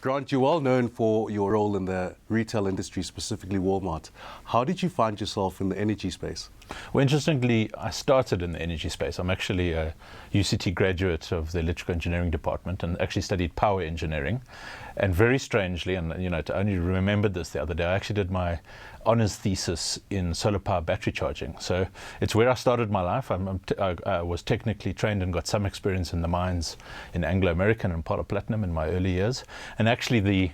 Grant, you're well known for your role in the retail industry, specifically Walmart. How did you find yourself in the energy space? Well, interestingly, I started in the energy space. I'm actually a UCT graduate of the electrical engineering department and actually studied power engineering. And very strangely, and I only remembered this the other day, I actually did my honours thesis in solar power battery charging. So it's where I started my life. I was technically trained and got some experience in the mines in Anglo American and part of Platinum in my early years. And actually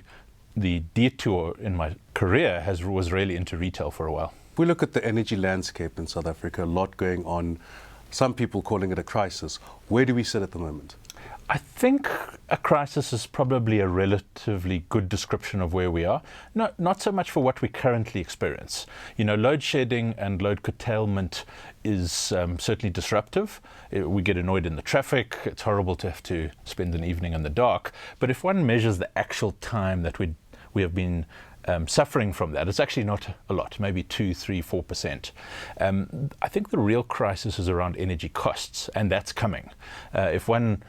the detour in my career was really into retail for a while. We look at the energy landscape in South Africa, a lot going on. Some people calling it a crisis. Where do we sit at the moment? I think a crisis is probably a relatively good description of where we are. Not so much for what we currently experience. Load shedding and load curtailment is certainly disruptive. We get annoyed in the traffic. It's horrible to have to spend an evening in the dark. But if one measures the actual time that we have been suffering from that, it's actually not a lot, maybe 2, 3, 4%. I think the real crisis is around energy costs, and that's coming. If one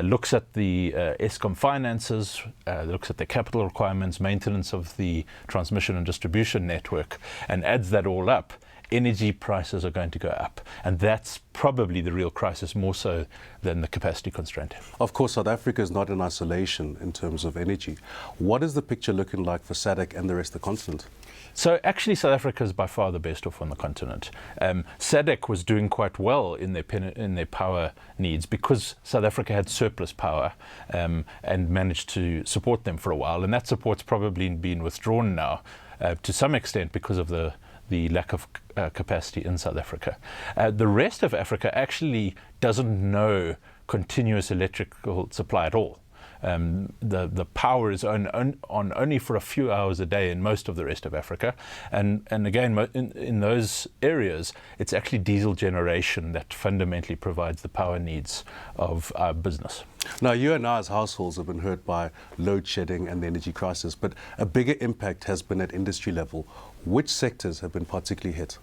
looks at the Eskom finances, looks at the capital requirements, maintenance of the transmission and distribution network, and adds that all up, energy prices are going to go up. And that's probably the real crisis, more so than the capacity constraint. Of course, South Africa is not in isolation in terms of energy. What is the picture looking like for SADC and the rest of the continent? So actually, South Africa is by far the best off on the continent. SADC was doing quite well in their power needs because South Africa had surplus power and managed to support them for a while. And that support's probably been withdrawn now to some extent because of the lack of capacity in South Africa. The rest of Africa actually doesn't know continuous electrical supply at all. The power is on only for a few hours a day in most of the rest of Africa. And again, in those areas, it's actually diesel generation that fundamentally provides the power needs of our business. Now, you and I as households have been hurt by load shedding and the energy crisis, but a bigger impact has been at industry level. Which sectors have been particularly hit?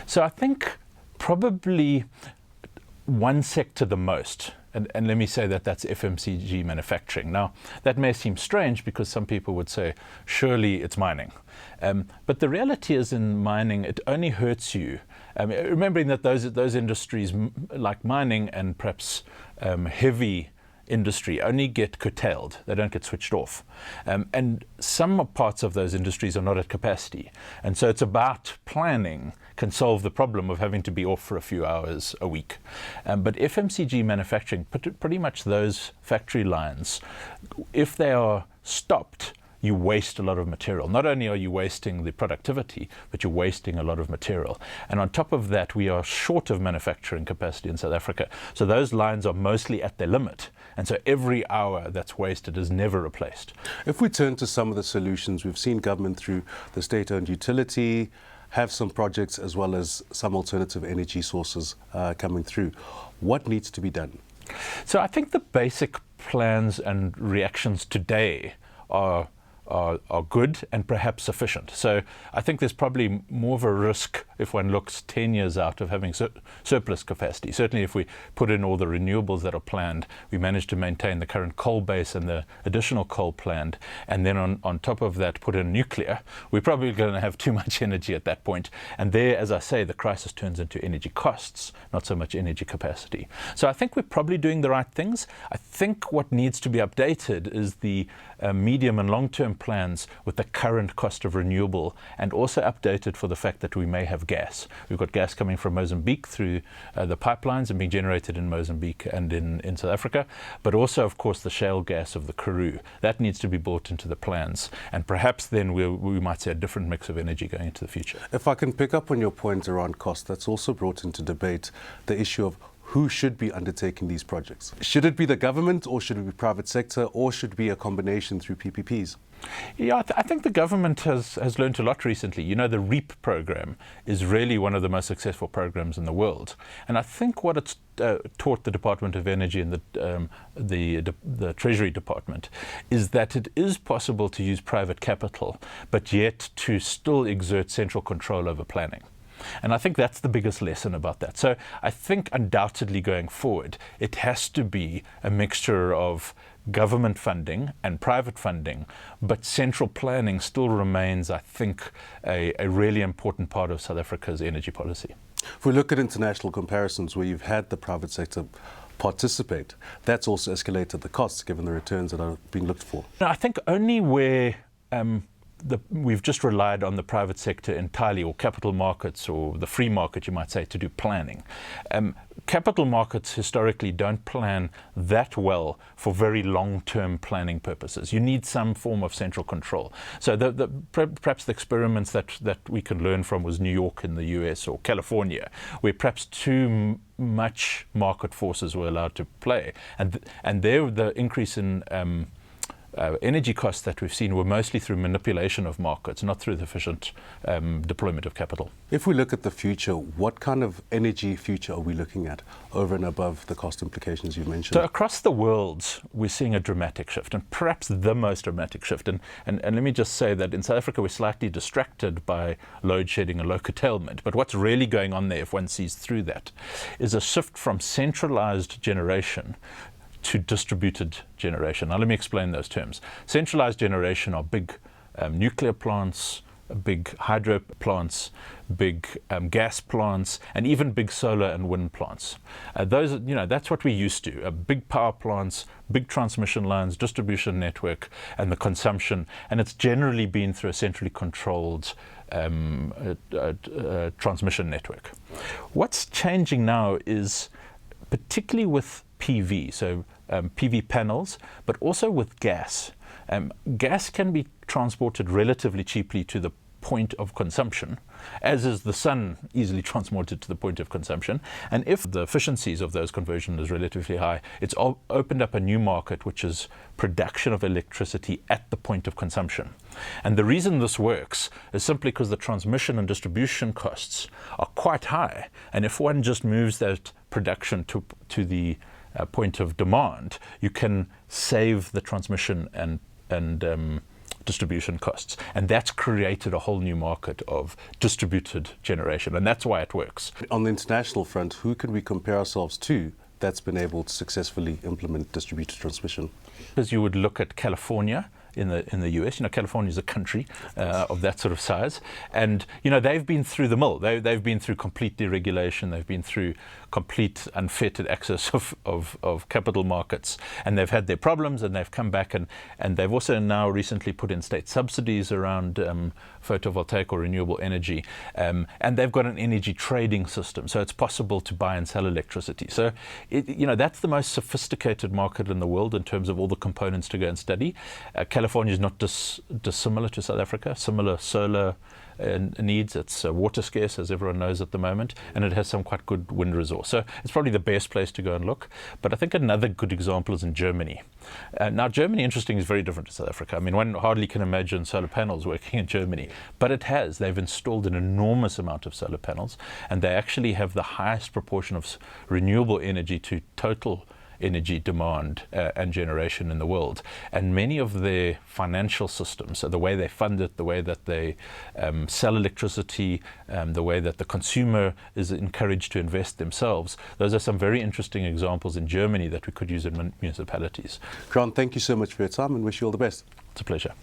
So I think probably one sector the most, and let me say that's FMCG manufacturing. Now, that may seem strange because some people would say, surely it's mining. But the reality is in mining, it only hurts you. Remembering that those industries like mining and perhaps heavy industry only get curtailed, they don't get switched off. And some parts of those industries are not at capacity. And so it's about planning can solve the problem of having to be off for a few hours a week. But FMCG manufacturing, pretty much those factory lines, if they are stopped, you waste a lot of material. Not only are you wasting the productivity, but you're wasting a lot of material. And on top of that, we are short of manufacturing capacity in South Africa. So those lines are mostly at their limit. And so every hour that's wasted is never replaced. If we turn to some of the solutions, we've seen government through the state-owned utility have some projects as well as some alternative energy sources coming through. What needs to be done? So I think the basic plans and reactions today are good and perhaps sufficient. So I think there's probably more of a risk if one looks 10 years out of having surplus capacity. Certainly if we put in all the renewables that are planned, we manage to maintain the current coal base and the additional coal planned, and then on top of that put in nuclear, we're probably going to have too much energy at that point. And there, as I say, the crisis turns into energy costs, not so much energy capacity. So I think we're probably doing the right things. I think what needs to be updated is the medium and long-term plans with the current cost of renewable, and also updated for the fact that we may have gas. We've got gas coming from Mozambique through the pipelines and being generated in Mozambique and in South Africa, but also, of course, the shale gas of the Karoo. That needs to be brought into the plans, and perhaps then we might see a different mix of energy going into the future. If I can pick up on your point around cost, that's also brought into debate the issue of who should be undertaking these projects. Should it be the government, or should it be private sector, or should it be a combination through PPPs? Yeah, I think the government has learned a lot recently. The REAP program is really one of the most successful programs in the world. And I think what it's taught the Department of Energy and the Treasury Department is that it is possible to use private capital, but yet to still exert central control over planning. And I think that's the biggest lesson about that. So I think undoubtedly going forward, it has to be a mixture of government funding and private funding, but central planning still remains, I think, a really important part of South Africa's energy policy. If we look at international comparisons where you've had the private sector participate, that's also escalated the costs given the returns that are being looked for. I think only where we've just relied on the private sector entirely, or capital markets, or the free market, you might say, to do planning. Capital markets historically don't plan that well for very long-term planning purposes. You need some form of central control. So perhaps the experiments that we can learn from was New York in the US or California, where perhaps too much market forces were allowed to play. And there the increase in energy costs that we've seen were mostly through manipulation of markets, not through the efficient deployment of capital. If we look at the future, what kind of energy future are we looking at over and above the cost implications you mentioned? So across the world, we're seeing a dramatic shift, and perhaps the most dramatic shift. And let me just say that in South Africa, we're slightly distracted by load shedding and low curtailment. But what's really going on there, if one sees through that, is a shift from centralized generation to distributed generation. Now let me explain those terms. Centralized generation are big nuclear plants, big hydro plants, big gas plants, and even big solar and wind plants. Those, that's what we're used to. Big power plants, big transmission lines, distribution network, and the consumption. And it's generally been through a centrally controlled transmission network. What's changing now is, particularly with PV, so PV panels, but also with gas. Gas can be transported relatively cheaply to the point of consumption, as is the sun easily transported to the point of consumption. And if the efficiencies of those conversions is relatively high, it's opened up a new market, which is production of electricity at the point of consumption. And the reason this works is simply because the transmission and distribution costs are quite high. And if one just moves that production to the point of demand, you can save the transmission and distribution costs. And that's created a whole new market of distributed generation. And that's why it works. On the international front, who can we compare ourselves to that's been able to successfully implement distributed transmission? As you would look at California in the US, California is a country of that sort of size, and they've been through the mill. They've been through complete deregulation. They've been through complete unfettered access of capital markets, and they've had their problems, and they've come back, and they've also now recently put in state subsidies around photovoltaic or renewable energy, and they've got an energy trading system, so it's possible to buy and sell electricity. So that's the most sophisticated market in the world in terms of all the components to go and study. California is not dissimilar to South Africa, similar solar needs. It's water scarce, as everyone knows at the moment, and it has some quite good wind resource. So it's probably the best place to go and look. But I think another good example is in Germany. Now, Germany, interesting, is very different to South Africa. I mean, one hardly can imagine solar panels working in Germany, but it has. They've installed an enormous amount of solar panels, and they actually have the highest proportion of renewable energy to total energy demand and generation in the world. And many of their financial systems, so the way they fund it, the way that they sell electricity, the way that the consumer is encouraged to invest themselves, those are some very interesting examples in Germany that we could use in municipalities. Grant, thank you so much for your time and wish you all the best. It's a pleasure.